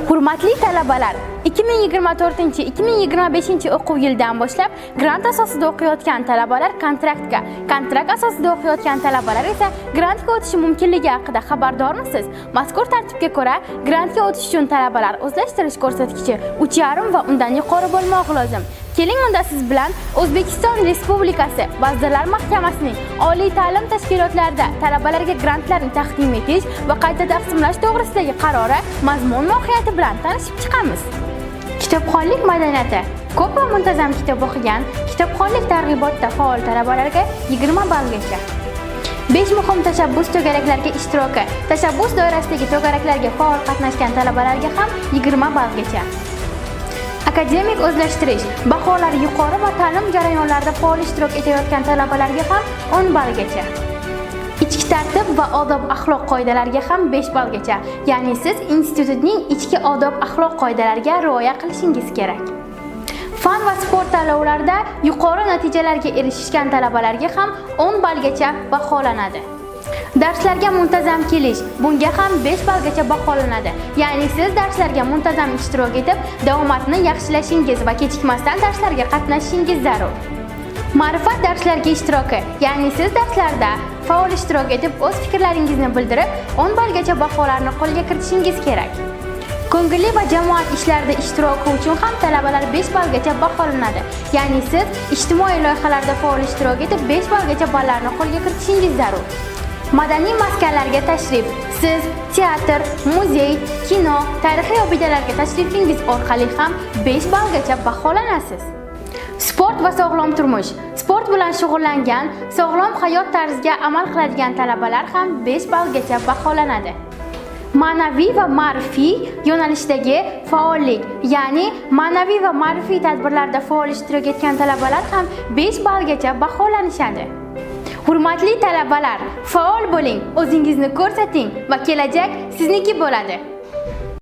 Hurmatli talabalar, 2024-2025 o'quv yilidan boshlab grant asosida o'qiyotgan talabalar kontraktga, kontrakt asosida o'qiyotgan talabalar esa grantga o'tishi mumkinligi haqida xabardormisiz? Mazkur tartibga ko'ra, grantga o'tish uchun talabalar o'zlashtirish ko'rsatkichi 3,5 va undan yuqori bo'lmog'i lozim. Keling unda siz bilan O'zbekiston Respublikasi Vazirlar Mahkamasining oliy ta'lim tashkilotlarida talabalarga grantlarni taqdim etish va qayta taqsimlash to'g'risidagi qarori mazmun mohiyati bilan tanishib chiqamiz. Kitobxonlik madaniyati. Ko'p va muntazam kitob o'qigan, kitobxonlik targ'ibotida faol talabalarga 20 ballgacha. 5 muhim tashabbus to'garaklarga ishtiroki. Tashabbus doirasidagi to'garaklarga faol qatnashgan talabalarga ham 20 ballgacha. Akademik o'zlashtirish, baholari yuqori va ta'lim jarayonlarida faol ishtirok etayotgan talabalarga ham 10 ballgacha. Ichki tartib va odob-axloq qoidalariga ham 5 ballgacha. Ya'ni siz institutning ichki odob-axloq qoidalariga rioya qilishingiz kerak. Fan va sport tanlovlarida yuqori natijalarga erishgan talabalarga ham 10 ballgacha baholanadi. Darslarga muntazam kelish, bunga ham 5 ballgacha baholanadi. Ya'ni siz darslarga muntazam ishtirok etib, davomatni yaxshilashingiz va kechikmasdan darslarga qatnashishingiz zarur. Ma'rifat darslariga ishtiroki, ya'ni siz darslarda faol ishtirok etib, o'z fikrlaringizni bildirib, 10 ballgacha baholarni qo'lga kiritishingiz kerak. Ko'ngilli va jamoat ishlarida ishtiroki uchun ham talabalar 5 ballgacha baholanadi. Ya'ni siz ijtimoiy loyihalarda faol ishtirok etib, 5 ballgacha ballarni qo'lga kiritishingiz zarur. Madaniy maskanlarga tashrif. Siz teatr, muzey, kino, tarixiy obidalarga tashrifingiz orqali ham 5 ballgacha baholanasiz. Sport va sog'lom turmush. Sport bilan shug'ullangan, sog'lom hayot tarziga amal qiladigan talabalar ham 5 ballgacha baholanadi. Ma'naviy va ma'rifiy yo'nalishdagi faollik, ya'ni ma'naviy va ma'rifiy tadbirlarda faol ishtirok etgan talabalar ham 5 ballgacha baholanishadi. Hurmatli talabalar, faol bo'ling, o'zingizni ko'rsating va kelajak sizniki bo'ladi.